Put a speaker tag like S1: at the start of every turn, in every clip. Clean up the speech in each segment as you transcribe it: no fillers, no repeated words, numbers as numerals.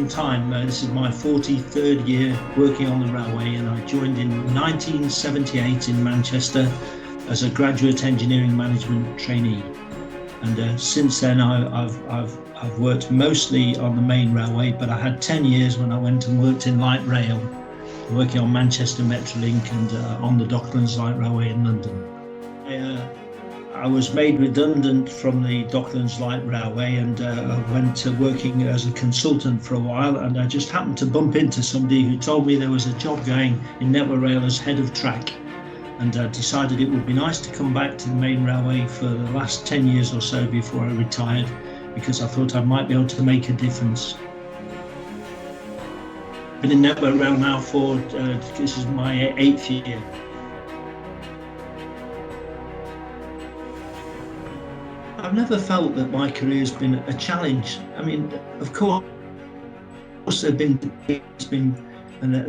S1: long time. This is my 43rd year working on the railway, and I joined in 1978 in Manchester as a graduate engineering management trainee. And since then, I've worked mostly on the main railway, but I had 10 years when I went and worked in light rail, working on Manchester Metrolink and on the Docklands Light Railway in London. I was made redundant from the Docklands Light Railway and went to working as a consultant for a while, and I just happened to bump into somebody who told me there was a job going in Network Rail as head of track, and I decided it would be nice to come back to the main railway for the last 10 years or so before I retired, because I thought I might be able to make a difference. I've been in Network Rail now for, this is my 8th year. I've never felt that my career has been a challenge. I mean, of course, I've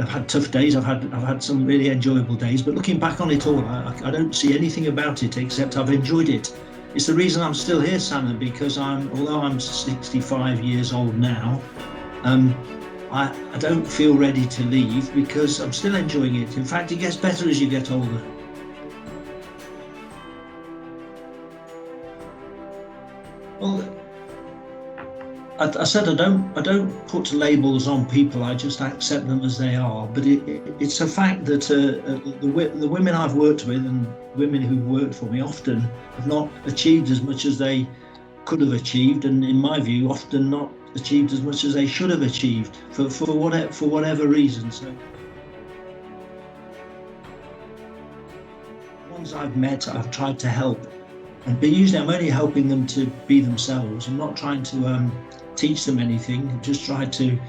S1: had tough days. I've had some really enjoyable days. But looking back on it all, I don't see anything about it except I've enjoyed it. It's the reason I'm still here, Sana, because although I'm 65 years old now, I don't feel ready to leave because I'm still enjoying it. In fact, it gets better as you get older. Well, I said I don't put labels on people. I just accept them as they are. But it's a fact that the women I've worked with and women who've worked for me often have not achieved as much as they could have achieved, and in my view, often not achieved as much as they should have achieved for whatever reason. So, the ones I've met, I've tried to help. But usually I'm only helping them to be themselves. I'm not trying to teach them anything. I'm just trying to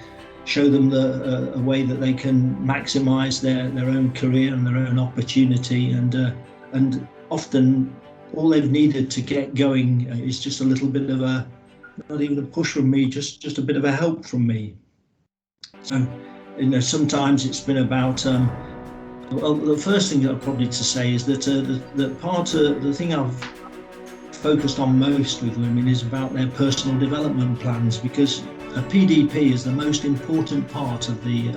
S1: show them a way that they can maximise their own career and their own opportunity. And often all they've needed to get going is just a little bit of not even a push from me, just a bit of a help from me. So, sometimes it's been about. Well, the first thing that I'd probably to say is that the thing I've focused on most with women is about their personal development plans, because a PDP is the most important part of the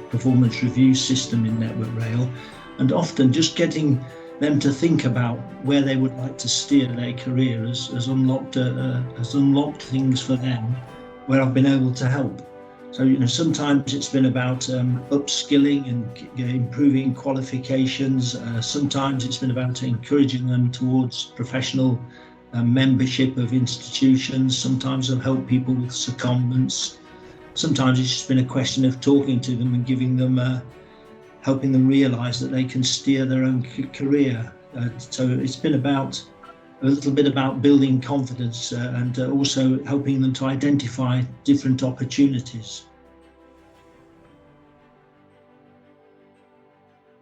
S1: performance review system in Network Rail, and often just getting them to think about where they would like to steer their career has unlocked things for them where I've been able to help. So sometimes it's been about upskilling and improving qualifications. Sometimes it's been about encouraging them towards professional membership of institutions. Sometimes I've helped people with secondments. Sometimes it's just been a question of talking to them and giving them, helping them realise that they can steer their own career. So it's been about a little bit about building confidence and also helping them to identify different opportunities.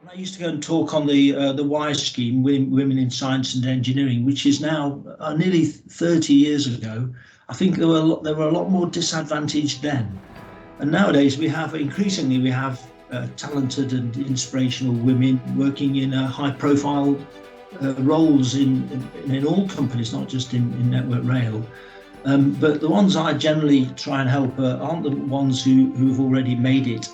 S1: I used to go and talk on the WISE scheme, Women in Science and Engineering, which is now nearly 30 years ago. I think there were a lot more disadvantaged then, and nowadays we have talented and inspirational women working in high-profile roles in all companies, not just in Network Rail. But the ones I generally try and help aren't the ones who've already made it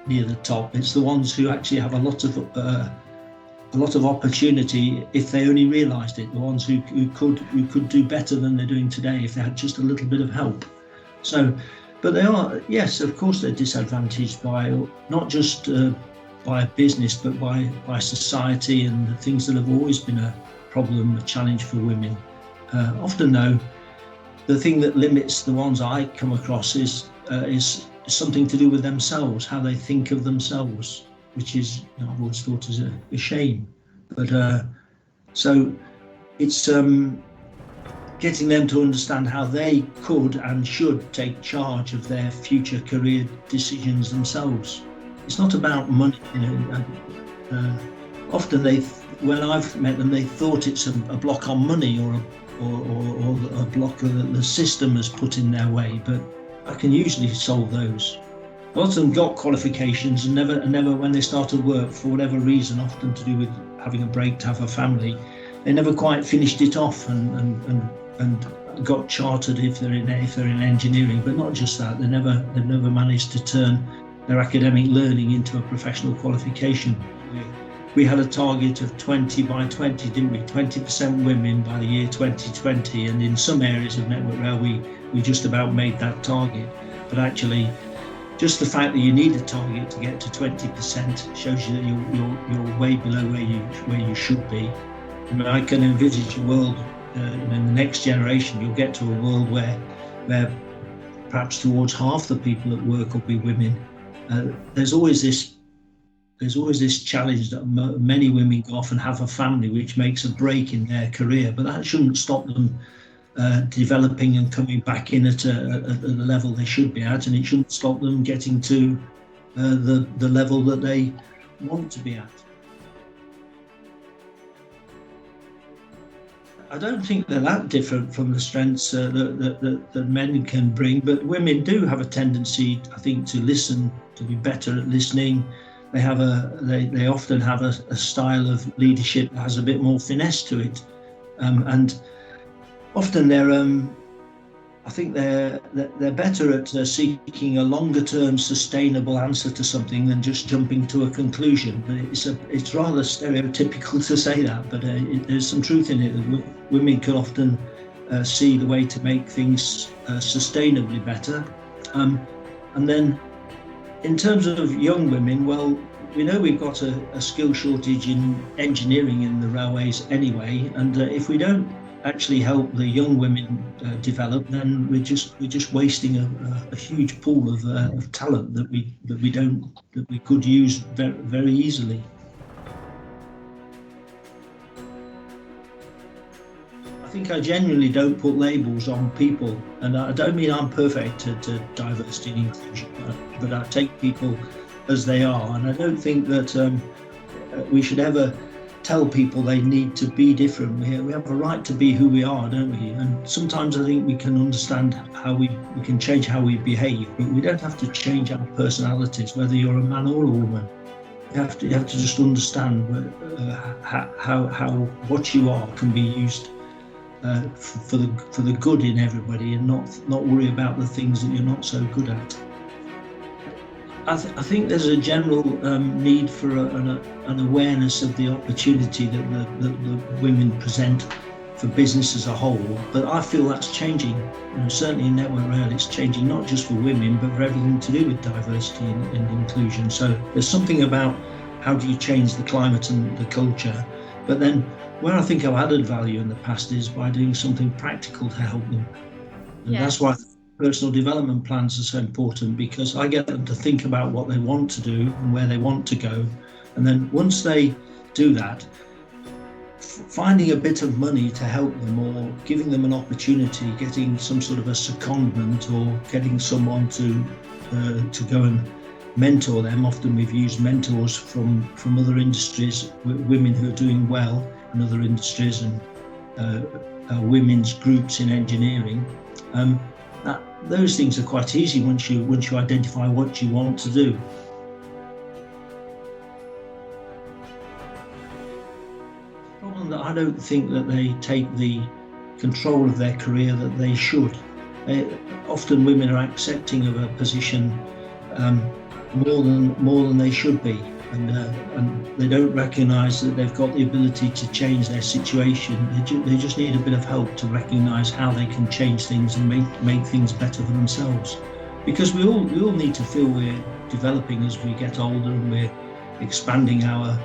S1: near the top. It's the ones who actually have a lot of opportunity if they only realised it. The ones who could do better than they're doing today if they had just a little bit of help. So, but they are, yes, of course, they're disadvantaged by not just by business, but by society and the things that have always been a problem, a challenge for women. Often, though, the thing that limits the ones I come across is something to do with themselves, how they think of themselves, which is, I've always thought is a shame. But so it's getting them to understand how they could and should take charge of their future career decisions themselves. It's not about money, often when I've met them, they thought it's a block on money or a block that the system has put in their way, but I can usually solve those. A lot of them got qualifications and never when they started work, for whatever reason, often to do with having a break to have a family, they never quite finished it off, and got chartered if they're in engineering, but not just that. They've never managed to turn their academic learning into a professional qualification. We had a target of 20 by 20, didn't we? 20% women by the year 2020, and in some areas of Network Rail, we just about made that target. But actually, just the fact that you need a target to get to 20% shows you that you're way below where you should be. I mean, I can envisage a world in the next generation. You'll get to a world where perhaps towards half the people at work will be women. There's always this challenge that many women go off and have a family, which makes a break in their career, but that shouldn't stop them developing and coming back in at the level they should be at, and it shouldn't stop them getting to the level that they want to be at. I don't think they're that different from the strengths that men can bring, but women do have a tendency, I think, to listen, to be better at listening. They often have a style of leadership that has a bit more finesse to it, and often I think they're better at seeking a longer-term sustainable answer to something than just jumping to a conclusion. But it's rather stereotypical to say that, but there's some truth in it that women can often see the way to make things sustainably better. And then in terms of young women, well, we know we've got a skill shortage in engineering in the railways anyway, and if we don't actually help the young women develop, then we're just wasting a huge pool of talent that we could use very, very easily. I think I genuinely don't put labels on people, and I don't mean I'm perfect to diversity and inclusion, but I take people as they are, and I don't think that we should ever tell people they need to be different. We have a right to be who we are, don't we? And sometimes I think we can understand how we can change how we behave, but we don't have to change our personalities, whether you're a man or a woman. You have to just understand how what you are can be used for the good in everybody, and not worry about the things that you're not so good at. I think there's a general need for an awareness of the opportunity that the women present for business as a whole, but I feel that's changing. Certainly in Network Rail, it's changing not just for women, but for everything to do with diversity and inclusion. So there's something about how do you change the climate and the culture, but then where I think I've added value in the past is by doing something practical to help them. And that's why personal development plans are so important, because I get them to think about what they want to do and where they want to go. And then once they do that, finding a bit of money to help them, or giving them an opportunity, getting some sort of a secondment, or getting someone to go and mentor them. Often we've used mentors from other industries, women who are doing well in other industries, and women's groups in engineering. Those things are quite easy once you identify what you want to do. The problem that I don't think that they take the control of their career that they should. Often women are accepting of a position more than they should be, and they don't recognise that they've got the ability to change their situation. They just need a bit of help to recognise how they can change things and make things better for themselves. Because we all need to feel we're developing as we get older, and we're expanding our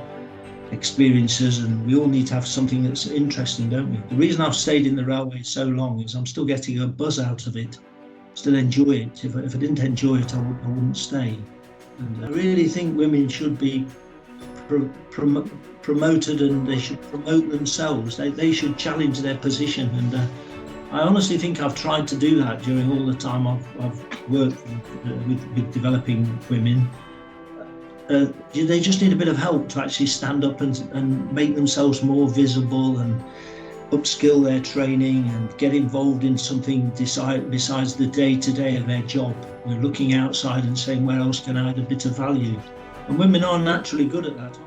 S1: experiences, and we all need to have something that's interesting, don't we? The reason I've stayed in the railway so long is I'm still getting a buzz out of it, still enjoy it. If I didn't enjoy it, I wouldn't stay. And I really think women should be promoted, and they should promote themselves. They should challenge their position, and I honestly think I've tried to do that during all the time I've worked with developing women. They just need a bit of help to actually stand up and make themselves more visible, and upskill their training, and get involved in something besides the day-to-day of their job. We're looking outside and saying, where else can I add a bit of value? And women are naturally good at that.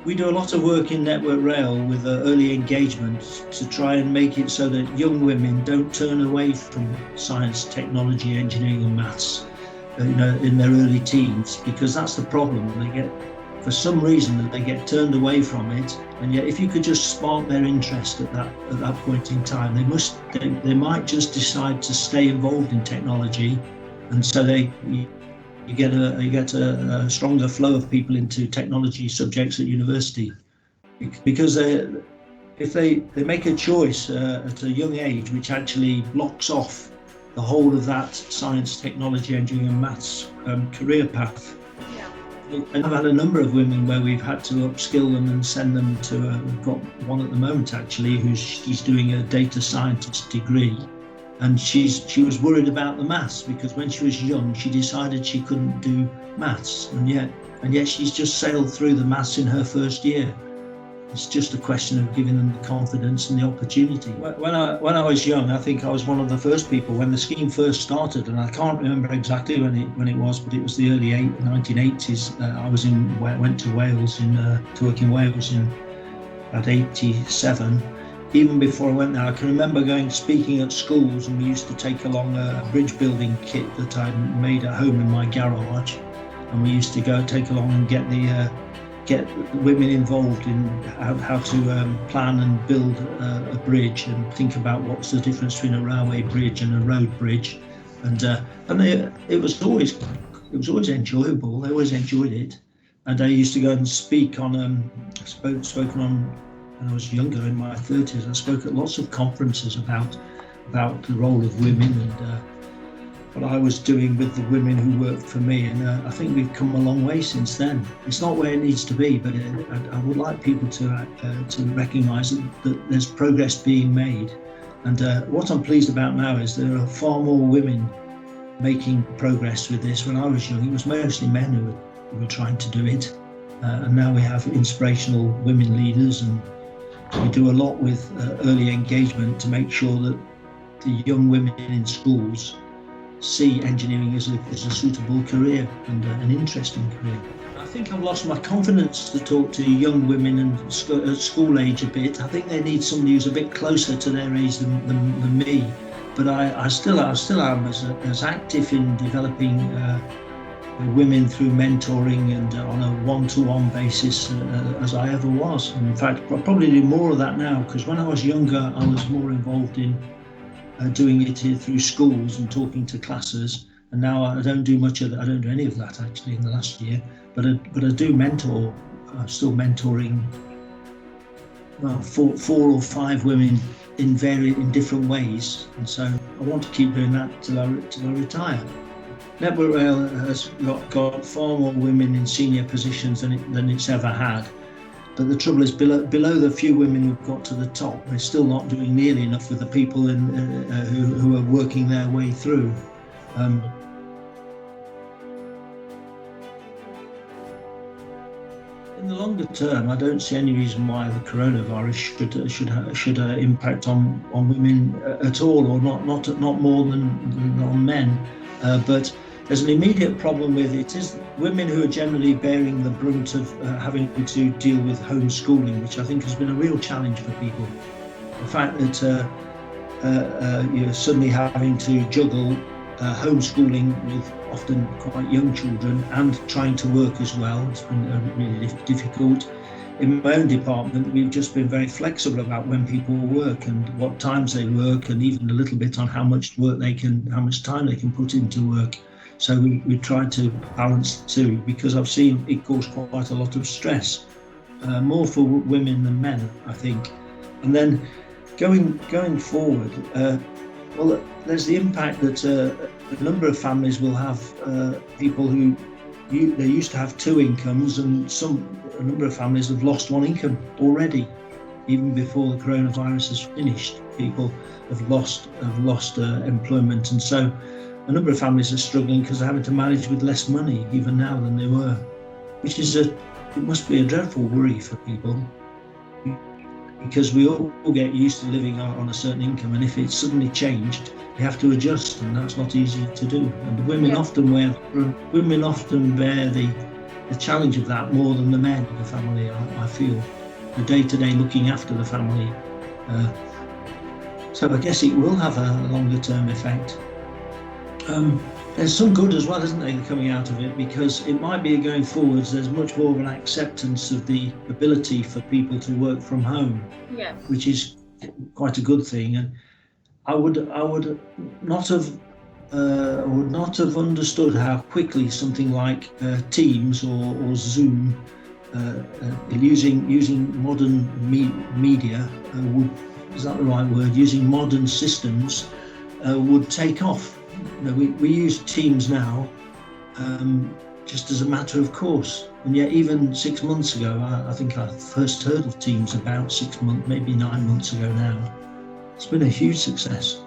S1: We do a lot of work in Network Rail with early engagement to try and make it so that young women don't turn away from science, technology, engineering and maths, in their early teens, because that's the problem. For some reason, they get turned away from it. And yet, if you could just spark their interest at that point in time, they might just decide to stay involved in technology, and so you get a stronger flow of people into technology subjects at university, because if they make a choice at a young age which actually blocks off the whole of that science, technology, engineering and maths career path. And I've had a number of women where we've had to upskill them and send them to, we've got one at the moment actually, she's doing a data scientist degree. And she was worried about the maths, because when she was young, she decided she couldn't do maths. And yet she's just sailed through the maths in her first year. It's just a question of giving them the confidence and the opportunity. When I was young, I think I was one of the first people when the scheme first started, and I can't remember exactly when it was, but it was the early 1980s. I went to Wales to work in Wales in about 87. Even before I went there, I can remember speaking at schools, and we used to take along a bridge building kit that I'd made at home in my garage, and we used to take along and get the women involved in how to plan and build a bridge, and think about what's the difference between a railway bridge and a road bridge, and it was always enjoyable. They always enjoyed it, and I used to go and speak on spoken on. When I was younger, in my 30s, I spoke at lots of conferences about the role of women and what I was doing with the women who worked for me. And I think we've come a long way since then. It's not where it needs to be, but I would like people to recognise that there's progress being made. And what I'm pleased about now is there are far more women making progress with this. When I was young, it was mostly men who were trying to do it. And now we have inspirational women leaders, and we do a lot with early engagement to make sure that the young women in schools see engineering as a suitable career and an interesting career. I think I've lost my confidence to talk to young women at school age a bit. I think they need somebody who's a bit closer to their age than me. But I still am as active in developing women through mentoring and on a one-to-one basis as I ever was. And in fact, I'll probably do more of that now, because when I was younger, I was more involved in doing it through schools and talking to classes. And now I don't do much of that. I don't do any of that actually in the last year. But I do mentor. I'm still mentoring four or five women in different ways. And so I want to keep doing that till I retire. Network Rail has got far more women in senior positions than it's ever had. But the trouble is, below the few women who've got to the top, they're still not doing nearly enough with the people who are working their way through. In the longer term, I don't see any reason why the coronavirus should impact on women at all, or not more than on men. But there's an immediate problem with it is women who are generally bearing the brunt of having to deal with homeschooling, which I think has been a real challenge for people. The fact that you're suddenly having to juggle homeschooling with often quite young children and trying to work as well, it's been really difficult. In my own department, we've just been very flexible about when people work and what times they work, and even a little bit on how much time they can put into work. So we try to balance the two, because I've seen it cause quite a lot of stress, more for women than men, I think. And then going forward, well, there's the impact that a number of families will have people who they used to have two incomes, and a number of families have lost one income already, even before the coronavirus has finished. People have lost employment, and so a number of families are struggling because they're having to manage with less money even now than they were, which is it must be a dreadful worry for people, because we all get used to living on a certain income, and if it's suddenly changed, you have to adjust, and that's not easy to do. And women often bear the challenge of that more than the men in the family, I feel. The day-to-day looking after the family. So I guess it will have a longer-term effect. There's some good as well, isn't there, coming out of it, because it might be going forwards, there's much more of an acceptance of the ability for people to work from home, which is quite a good thing. And I would not have understood how quickly something like Teams or Zoom, using modern media, is that the right word? Using modern systems would take off. We use Teams now just as a matter of course, and yet even 6 months ago, I think I first heard of Teams about 6 months, maybe 9 months ago now. It's been a huge success.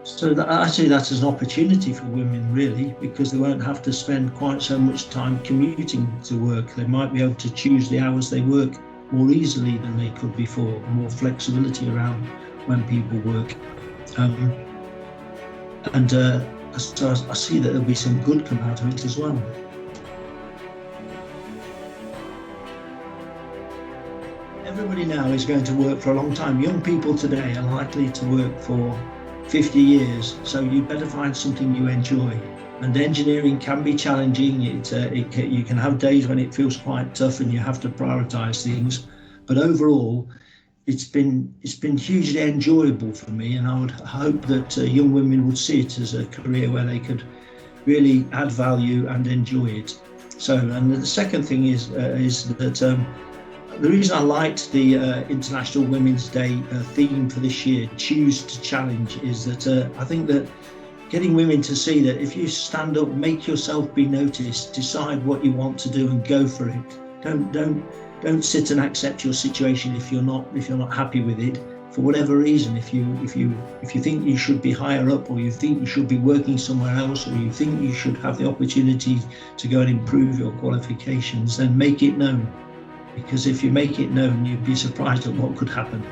S1: So I see that as an opportunity for women, really, because they won't have to spend quite so much time commuting to work. They might be able to choose the hours they work more easily than they could before, more flexibility around when people work. So I see that there'll be some good come out of it as well. Everybody now is going to work for a long time. Young people today are likely to work for 50 years, so you better find something you enjoy. And engineering can be challenging. You can have days when it feels quite tough and you have to prioritize things, but overall it's been hugely enjoyable for me, and I would hope that young women would see it as a career where they could really add value and enjoy it. So, and the second thing is that the reason I liked the International Women's Day theme for this year, Choose to Challenge, is that I think that getting women to see that if you stand up, make yourself be noticed, decide what you want to do and go for it. Don't sit and accept your situation if you're not happy with it for whatever reason. If you think you should be higher up, or you think you should be working somewhere else, or you think you should have the opportunity to go and improve your qualifications, then make it known. Because if you make it known, you'd be surprised at what could happen.